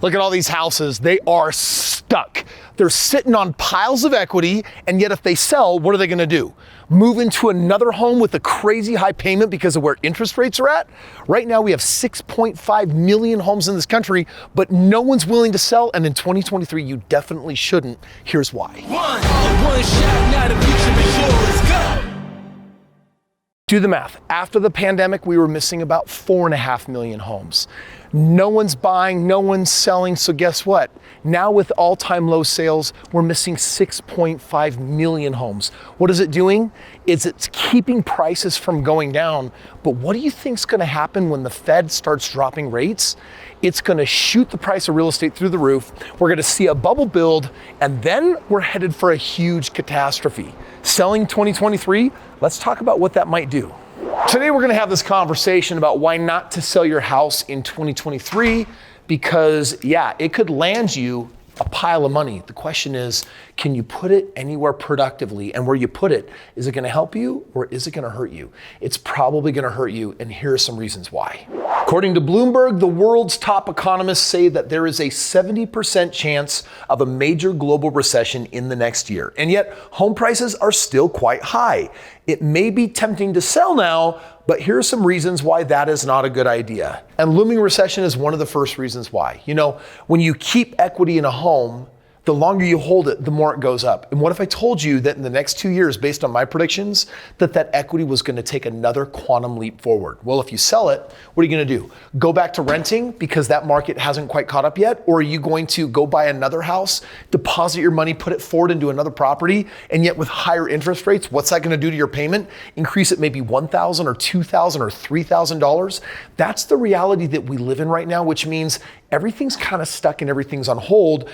Look at all these houses, they are stuck. They're sitting on piles of equity, and yet if they sell, what are they gonna do? Move into another home with a crazy high payment because of where interest rates are at? Right now we have 6.5 million homes in this country, but no one's willing to sell, and in 2023 you definitely shouldn't. Here's why. One shot, not a future before, let's go. Do the math. After the pandemic, we were missing about 4.5 million homes. No one's buying, no one's selling, so guess what? Now with all-time low sales, we're missing 6.5 million homes. What is it doing? It's keeping prices from going down, but what do you think's gonna happen when the Fed starts dropping rates? It's gonna shoot the price of real estate through the roof. We're gonna see a bubble build, and then we're headed for a huge catastrophe. Selling 2023, let's talk about what that might do. Today we're gonna have this conversation about why not to sell your house in 2023, because yeah, it could land you a pile of money. The question is, can you put it anywhere productively? And where you put it, is it gonna help you or is it gonna hurt you? It's probably gonna hurt you, and here are some reasons why. According to Bloomberg, the world's top economists say that there is a 70% chance of a major global recession in the next year. And yet, home prices are still quite high. It may be tempting to sell now, but here are some reasons why that is not a good idea. And looming recession is one of the first reasons why. You know, when you keep equity in a home, the longer you hold it, the more it goes up. And what if I told you that in the next 2 years, based on my predictions, that equity was gonna take another quantum leap forward? Well, if you sell it, what are you gonna do? Go back to renting because that market hasn't quite caught up yet? Or are you going to go buy another house, deposit your money, put it forward into another property, and yet with higher interest rates, what's that gonna do to your payment? Increase it maybe $1,000 or $2,000 or $3,000? That's the reality that we live in right now, which means everything's kind of stuck and everything's on hold.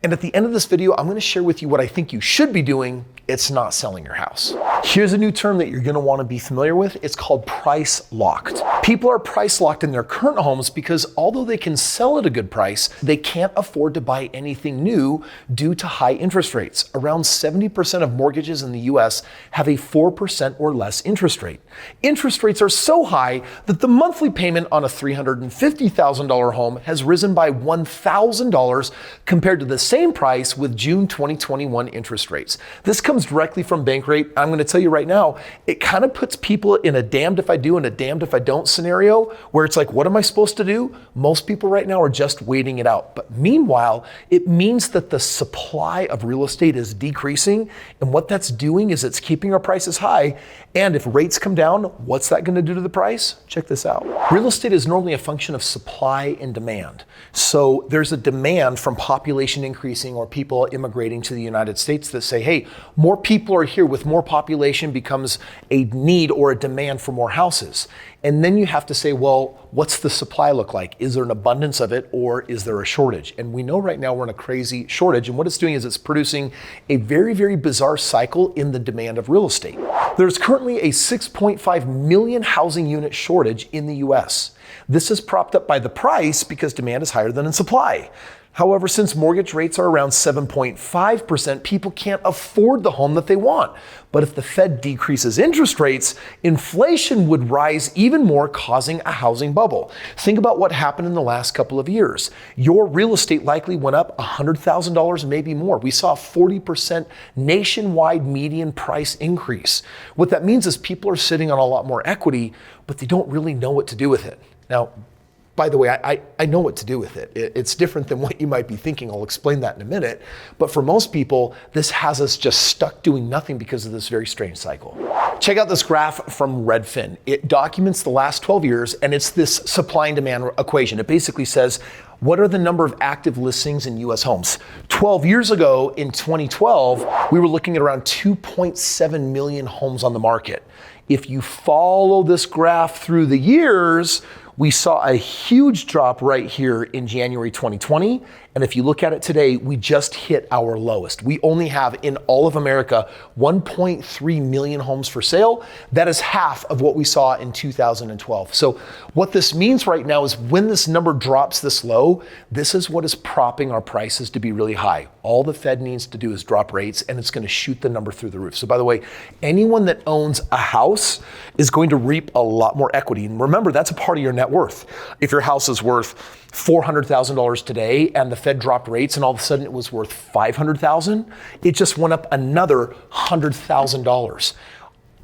And at the end of this video, I'm gonna share with you what I think you should be doing. It's not selling your house. Here's a new term that you're gonna wanna be familiar with. It's called price locked. People are price locked in their current homes because although they can sell at a good price, they can't afford to buy anything new due to high interest rates. Around 70% of mortgages in the US have a 4% or less interest rate. Interest rates are so high that the monthly payment on a $350,000 home has risen by $1,000 compared to the same price with June 2021 interest rates. This comes directly from Bankrate. I'm going to tell you right now, it kind of puts people in a damned if I do and a damned if I don't scenario where it's like, what am I supposed to do? Most people right now are just waiting it out. But meanwhile, it means that the supply of real estate is decreasing. And what that's doing is it's keeping our prices high. And if rates come down, what's that going to do to the price? Check this out. Real estate is normally a function of supply and demand. So there's a demand from population increasing or people immigrating to the United States that say, hey, more people are here. With more population becomes a need or a demand for more houses. And then you have to say, well, what's the supply look like? Is there an abundance of it or is there a shortage? And we know right now we're in a crazy shortage. And what it's doing is it's producing a very, very bizarre cycle in the demand of real estate. There's currently a 6.5 million housing unit shortage in the US. This is propped up by the price because demand is higher than in supply. However, since mortgage rates are around 7.5%, people can't afford the home that they want. But if the Fed decreases interest rates, inflation would rise even more, causing a housing bubble. Think about what happened in the last couple of years. Your real estate likely went up $100,000, maybe more. We saw a 40% nationwide median price increase. What that means is people are sitting on a lot more equity, but they don't really know what to do with it. Now, by the way, I know what to do with it. It's different than what you might be thinking. I'll explain that in a minute. But for most people, this has us just stuck doing nothing because of this very strange cycle. Check out this graph from Redfin. It documents the last 12 years, and it's this supply and demand equation. It basically says, what are the number of active listings in US homes? 12 years ago, in 2012, we were looking at around 2.7 million homes on the market. If you follow this graph through the years, we saw a huge drop right here in January 2020. And if you look at it today, we just hit our lowest. We only have in all of America 1.3 million homes for sale. That is half of what we saw in 2012. So what this means right now is when this number drops this low, this is what is propping our prices to be really high. All the Fed needs to do is drop rates and it's going to shoot the number through the roof. So by the way, anyone that owns a house is going to reap a lot more equity. And remember, that's a part of your net net worth. If your house is worth $400,000 today and the Fed dropped rates and all of a sudden it was worth $500,000, it just went up another $100,000.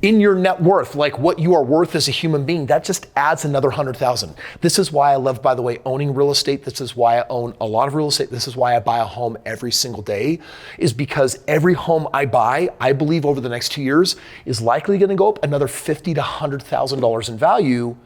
In your net worth, like what you are worth as a human being, that just adds another 100,000. This is why I love, by the way, owning real estate. This is why I own a lot of real estate. This is why I buy a home every single day, is because every home I buy, I believe over the next 2 years is likely going to go up another $50,000 to $100,000 in value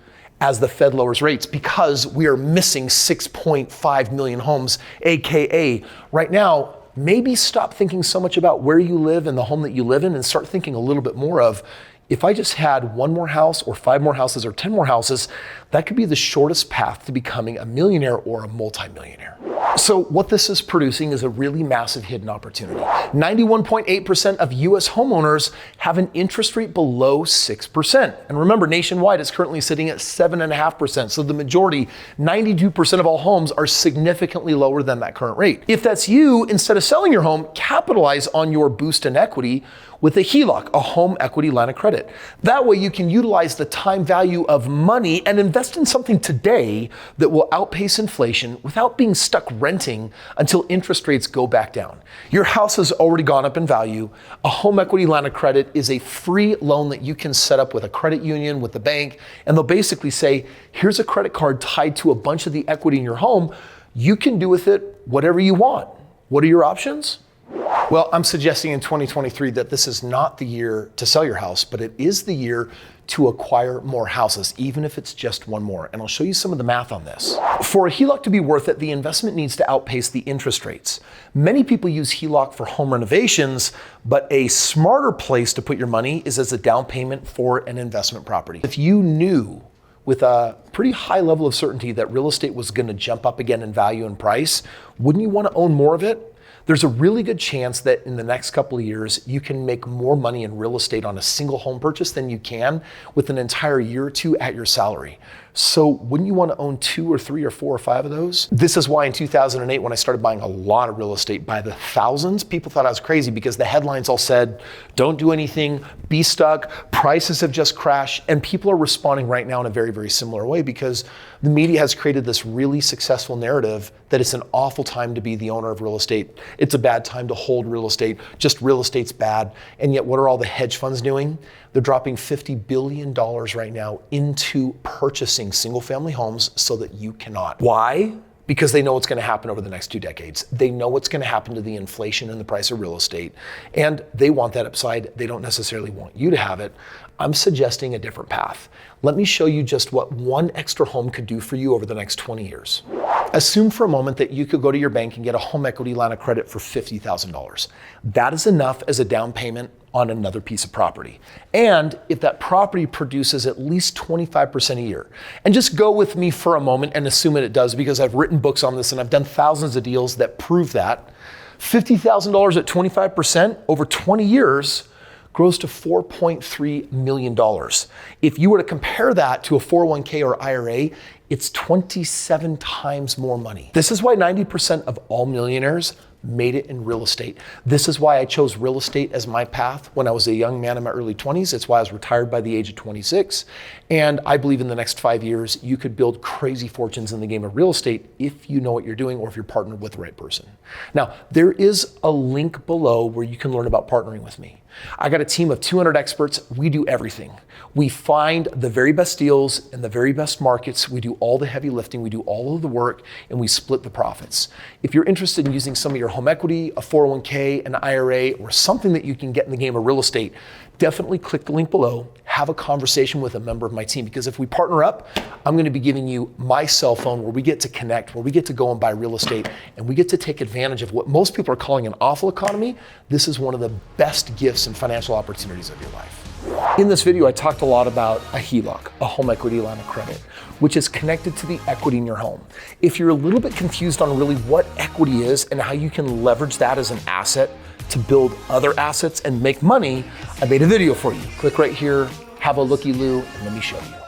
as the Fed lowers rates, because we are missing 6.5 million homes, AKA right now. Maybe stop thinking so much about where you live and the home that you live in and start thinking a little bit more of, if I just had 1 more house or 5 more houses or 10 more houses, that could be the shortest path to becoming a millionaire or a multimillionaire. So what this is producing is a really massive hidden opportunity. 91.8% of US homeowners have an interest rate below 6%. And remember, nationwide, it's currently sitting at 7.5%. So the majority, 92% of all homes are significantly lower than that current rate. If that's you, instead of selling your home, capitalize on your boost in equity with a HELOC, a home equity line of credit. That way you can utilize the time value of money and invest in something today that will outpace inflation without being stuck renting until interest rates go back down. Your house has already gone up in value. A home equity line of credit is a free loan that you can set up with a credit union, with the bank, and they'll basically say, here's a credit card tied to a bunch of the equity in your home. You can do with it whatever you want. What are your options? Well, I'm suggesting in 2023 that this is not the year to sell your house, but it is the year to acquire more houses, even if it's just 1 more. And I'll show you some of the math on this. For a HELOC to be worth it, the investment needs to outpace the interest rates. Many people use HELOC for home renovations, but a smarter place to put your money is as a down payment for an investment property. If you knew with a pretty high level of certainty that real estate was going to jump up again in value and price, wouldn't you want to own more of it? There's a really good chance that in the next couple of years, you can make more money in real estate on a single home purchase than you can with an entire year or 2 at your salary. So wouldn't you want to own 2 or 3 or 4 or 5 of those? This is why in 2008, when I started buying a lot of real estate by the thousands, people thought I was crazy because the headlines all said, don't do anything, be stuck, prices have just crashed. And people are responding right now in a very, very similar way because the media has created this really successful narrative that it's an awful time to be the owner of real estate. It's a bad time to hold real estate. Just real estate's bad. And yet what are all the hedge funds doing? They're dropping $50 billion right now into purchasing single family homes so that you cannot. Why? Because they know what's going to happen over the next 2 decades. They know what's going to happen to the inflation and the price of real estate. And they want that upside. They don't necessarily want you to have it. I'm suggesting a different path. Let me show you just what 1 extra home could do for you over the next 20 years. Assume for a moment that you could go to your bank and get a home equity line of credit for $50,000. That is enough as a down payment on another piece of property. And if that property produces at least 25% a year, and just go with me for a moment and assume that it does, because I've written books on this and I've done thousands of deals that prove that, $50,000 at 25% over 20 years grows to $4.3 million. If you were to compare that to a 401k or IRA, it's 27 times more money. This is why 90% of all millionaires made it in real estate. This is why I chose real estate as my path when I was a young man in my early 20s. It's why I was retired by the age of 26. And I believe in the next 5 years, you could build crazy fortunes in the game of real estate if you know what you're doing or if you're partnered with the right person. Now, there is a link below where you can learn about partnering with me. I got a team of 200 experts. We do everything. We find the very best deals in the very best markets. We do all the heavy lifting. We do all of the work, and we split the profits. If you're interested in using some of your home equity, a 401k, an IRA, or something that you can get in the game of real estate, definitely click the link below. Have a conversation with a member of my team, because if we partner up, I'm going to be giving you my cell phone where we get to connect, where we get to go and buy real estate, and we get to take advantage of what most people are calling an awful economy. This is one of the best gifts and financial opportunities of your life. In this video, I talked a lot about a HELOC, a home equity line of credit, which is connected to the equity in your home. If you're a little bit confused on really what equity is and how you can leverage that as an asset to build other assets and make money, I made a video for you. Click right here, have a looky-loo, and let me show you.